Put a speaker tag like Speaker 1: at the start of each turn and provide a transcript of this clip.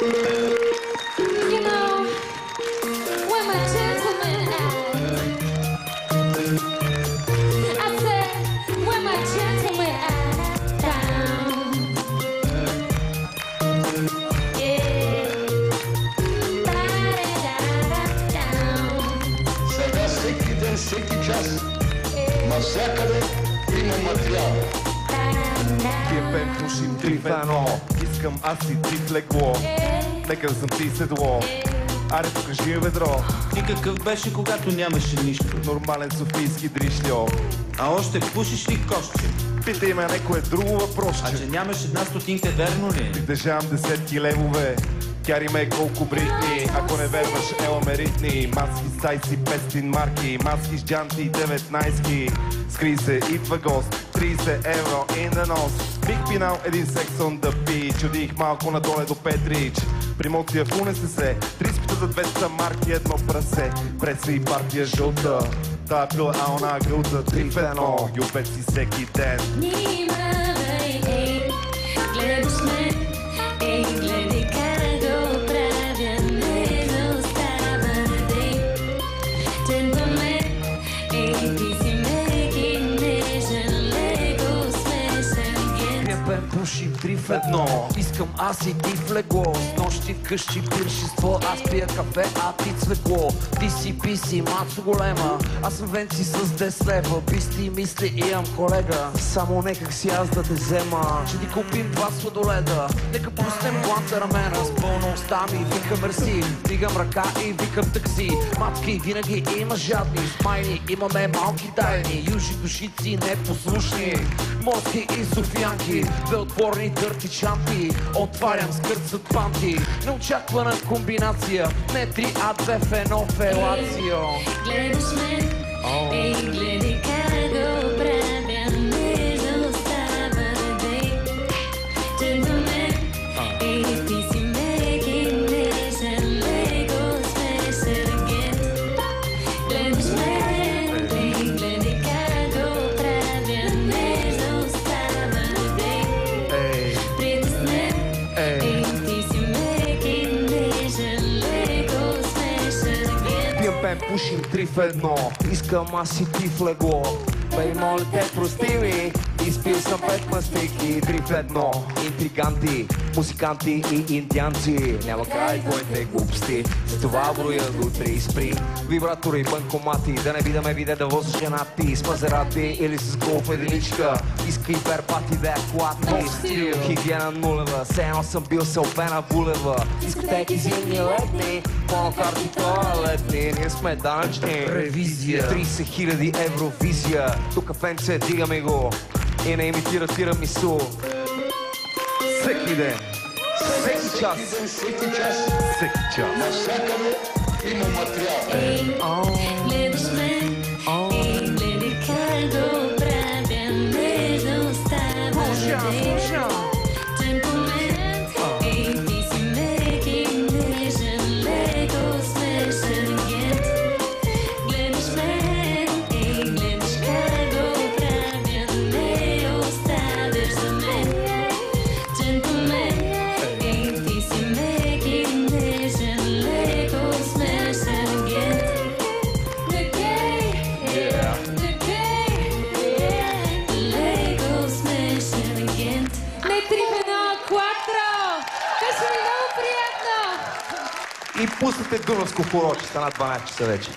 Speaker 1: You know, where my gentlemen at? I said, where my gentlemen at? Down. Yeah. Down.
Speaker 2: Сега всеки ден, всеки час, навсякъде има материал.
Speaker 3: Кепен пушим 3 в 1. Искам аз и ти в легло. Нека да съм ти седло. Аре, покажи я ведро.
Speaker 4: Ти какъв беше, когато нямаше нищо?
Speaker 3: Нормален софийски дришльо.
Speaker 4: А още пушиш ли кошче?
Speaker 3: Питай ме некое друго въпросче.
Speaker 4: А че нямаш една стотинка, верно ли?
Speaker 3: Притежавам десетки левове. Кяри ме колко бритни. Ако не верваш, ела ме ритни. Маски с сайси 500 марки. Маски с джанти 19. Скри се, идва гост. 30 евро in the nose. Бих пинал един секс on the beach. Чудих малко надоле до Петрич. Промоция в УНСС. 30 пита за 200 марки, едно прасе. Преса и партия жълта. Тая пила, а она гълта. 3 в 1. Юбет си всеки ден.
Speaker 1: Внимавай, ей, гледаш ме, ей, гледай как го правя, не заставай, джентлмен, ей, ти си меки, нежен, леко смешен ген.
Speaker 5: Кепен пушим 3 в 1. Искам аз и ти в легло. С нощи вкъщи пиршество. Аз пия кафе, а ти цвекло. Ти си писи, мацо голема. Аз съм венци с 10 лева. Писти мисли, имам колега. Само некак си аз да те взема. Ще ти купим 2 сладоледа. Нека пуснем гланта рамена. С пълна уста ми викам мерси. Вдигам ръка и викам такси. Матки винаги има жадни. Смайни имаме малки тайни. Южи душици непослушни. Мозки и софиянки. Две отворни дърти чанти. Отварям скърцат панти. Неочаквана комбинация. Не 3, а 2 в 1 фелацио.
Speaker 1: Гледаш ме, ей, гледай как го правя, не заставай, джентлмен, ей, ти си меки, нежен, леко смешен ген. Гледаш ме, ей, гледай как го правя, не заставай, притеснен, ей, ти си меки, нежен, леко смешен ген.
Speaker 5: Пием пен, пушим 3 в 1. Искам аз и ти в легло. Бей, моля те, прости ми. Изпил съм 5 мастики. 3 в 1. Интриганти, музиканти и индианци. Няма край твоите глупости. Затова броя до 3 спри. Вибратори, банкомати. Да не видаме виде да возиш жена ти. С Мазерати или с голф единичка. Иска и перпати да е хладни. Стил, хигиена нулева. Все едно съм бил се опена булева. Дискотеки зимни летни. Монокарти туалетни. Ние сме данъчни. Ревизия. 30 000 евро визия. До кафенце дигаме го. И не имитира тирамису. Всеки ден. Всеки час.
Speaker 2: Всеки час,
Speaker 3: Всеки час.
Speaker 2: навсякъде има материал.
Speaker 1: Гледаш ме, ей, гледай как го правя, не заставай, джентлмен, ей, ти си меки, нежен, леко смешен ген. Гледаш ме, ей, гледаш как го правя, не оставяш за мен, джентлмен, ей, ти си меки, нежен, леко смешен ген.
Speaker 5: И пуснете дунавско хороче, стана 12 часа вече.